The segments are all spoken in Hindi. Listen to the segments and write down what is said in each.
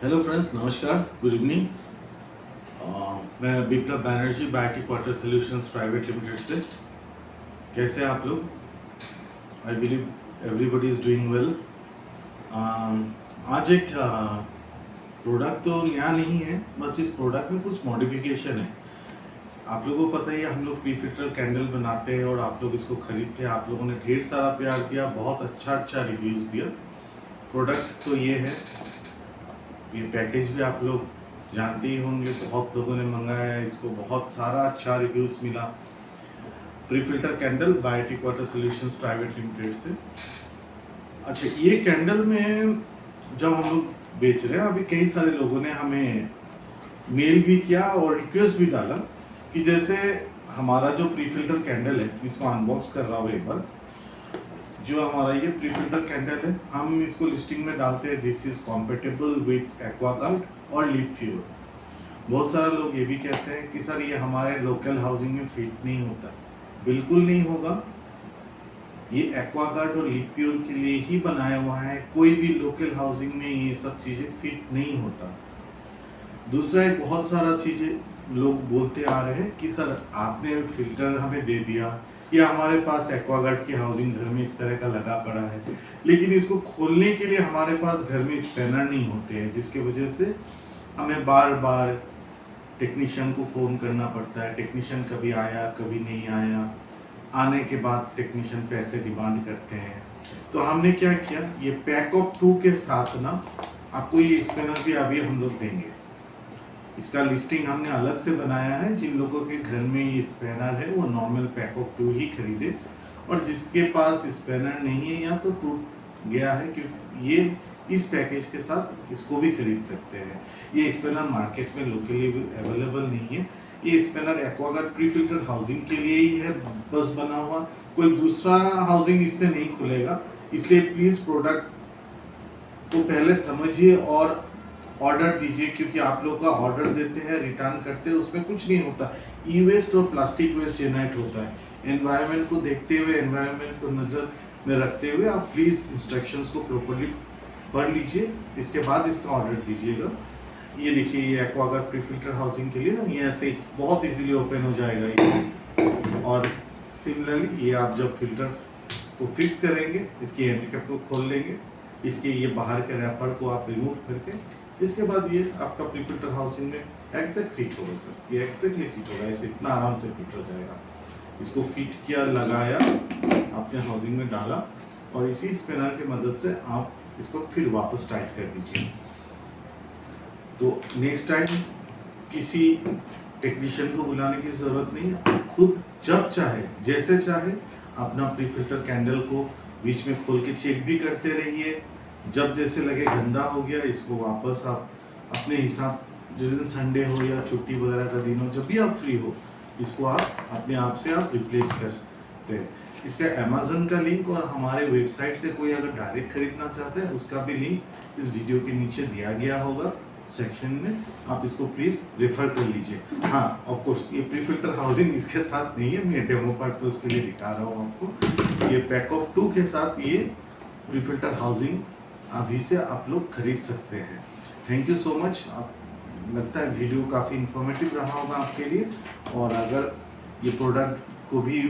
हेलो फ्रेंड्स, नमस्कार, गुड इवनिंग। मैं Biplab Banerjee Biotic Water Solutions Private Limited से। कैसे हैं आप लोग? I believe everybody is doing well. आज एक प्रोडक्ट तो नया नहीं है, बस इस प्रोडक्ट में कुछ मॉडिफिकेशन है। आप लोगों को पता ही है, हम लोग प्री फिल्टर कैंडल बनाते हैं और आप लोग इसको खरीदते हैं। आप लोगों ने ढेर सारा प्यार दिया, बहुत अच्छा रिव्यूज़ दिया। प्रोडक्ट तो ये है, ये पैकेज भी आप लोग जानते ही होंगे, बहुत लोगों ने मंगाया है इसको, बहुत सारा अच्छा रिव्यूज़ मिला। Pre filter candle Biotic Water Solutions Private Limited से। अच्छा, ये कैंडल में जब हम लोग बेच रहे हैं, अभी कई सारे लोगों ने हमें मेल भी किया और रिक्वेस्ट भी डाला कि जैसे हमारा जो प्री फिल्टर कैंडल है, इसको अनबॉक्स कर रहा हूँ एक बार। जो हमारा ये प्री फिल्टर कैंडल है, हम इसको लिस्टिंग में डालते हैं this is compatible with Aquaguard और लिप फ्यूर। बहुत सारे लोग ये भी कहते हैं कि सर ये हमारे लोकल हाउसिंग में फिट नहीं होता। बिल्कुल नहीं होगा, ये एक्वागार्ड और लिप फ्यूर के लिए ही बनाया हुआ है। कोई भी लोकल हाउसिंग में ये सब चीज़ें फिट नहीं होता। दूसरा, एक बहुत सारा चीज़ें लोग बोलते आ रहे हैं कि सर आपने फिल्टर हमें दे दिया, या हमारे पास एक्वागार्ड की हाउसिंग घर में इस तरह का लगा पड़ा है, लेकिन इसको खोलने के लिए हमारे पास घर में स्पैनर नहीं होते हैं, जिसकी वजह से हमें बार बार टेक्नीशियन को फ़ोन करना पड़ता है। टेक्नीशियन कभी आया कभी नहीं आया, आने के बाद टेक्नीशियन पैसे डिमांड करते हैं। तो हमने क्या किया, ये पैक ऑफ 2 के साथ ना आपको ये स्पैनर भी अभी हम लोग देंगे। इसका लिस्टिंग हमने अलग से बनाया है। जिन लोगों के घर में ये स्पैनर है वो नॉर्मल पैक ऑफ 2 ही खरीदे, और जिसके पास स्पैनर नहीं है या तो टूट गया है, क्योंकि ये इस पैकेज के साथ इसको भी खरीद सकते हैं। ये स्पैनर मार्केट में लोकली अवेलेबल नहीं है। ये spanner Aquaguard pre filter housing के लिए ही है बस बना हुआ, कोई दूसरा हाउसिंग इससे नहीं खुलेगा। इसलिए प्लीज़ प्रोडक्ट को पहले समझिए और ऑर्डर दीजिए, क्योंकि आप लोग का ऑर्डर देते हैं, रिटर्न करते हैं, उसमें कुछ नहीं होता। ई वेस्ट और प्लास्टिक वेस्ट जेनरेट होता है। एनवायरनमेंट को देखते हुए, एनवायरनमेंट को नज़र में रखते हुए आप प्लीज़ इंस्ट्रक्शंस को प्रॉपर्ली पढ़ लीजिए, इसके बाद इसका ऑर्डर दीजिएगा। ये देखिए, ये एक्वागार्ड प्री फिल्टर हाउसिंग के लिए ना, ये ऐसे बहुत इजीली ओपन हो जाएगा ये। और सिमिलरली ये आप जब फिल्टर को फिक्स करेंगे, इसकी हैंड कैप को खोल लेंगे, इसके ये बाहर के रैपर को आप रिमूव करके, इसके बाद ये आपका प्री फिल्टर हाउसिंग में एग्जैक्ट फिट होगा। सर ये एग्जैक्टली फिट होगा, ऐसे इतना आराम से फिट हो जाएगा। इसको फिट किया, लगाया, अपने हाउसिंग में डाला, और इसी स्पैनर की मदद से आप इसको फिर वापस टाइट कर दीजिए। तो नेक्स्ट टाइम किसी टेक्नीशियन को बुलाने की ज़रूरत नहीं है। आप खुद जब चाहे, जैसे चाहे, अपना प्री फिल्टर कैंडल को बीच में खोल के चेक भी करते रहिए। जब जैसे लगे गंदा हो गया, इसको वापस आप अपने हिसाब, जिस दिन संडे हो या छुट्टी वगैरह का दिन हो, जब भी आप फ्री हो, इसको आप अपने आप से आप रिप्लेस कर सकते हैं। इसका अमेज़न का लिंक और हमारे वेबसाइट से कोई अगर डायरेक्ट खरीदना चाहते हैं, उसका भी लिंक इस वीडियो के नीचे दिया गया होगा सेक्शन में। आप इसको प्लीज़ रेफर कर लीजिए। हाँ, ऑफ कोर्स ये प्री फिल्टर हाउसिंग इसके साथ नहीं है, मैं डेमो पर्पस के लिए दिखा रहा हूँ आपको। ये पैक ऑफ 2 के साथ ये प्री फिल्टर हाउसिंग अभी से आप लोग खरीद सकते हैं। Thank you so much. आप लगता है वीडियो काफ़ी इंफॉर्मेटिव रहा होगा आपके लिए, और अगर ये प्रोडक्ट को भी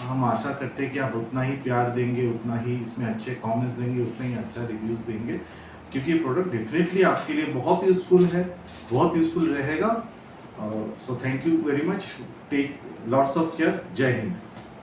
हम आशा करते हैं कि आप उतना ही प्यार देंगे, उतना ही इसमें अच्छे कमेंट्स देंगे, उतना ही अच्छा रिव्यूज़ देंगे, क्योंकि ये प्रोडक्ट डेफिनेटली आपके लिए बहुत यूज़फुल है, बहुत यूज़फुल रहेगा। So thank you very much. Take lots of care. जय हिंद।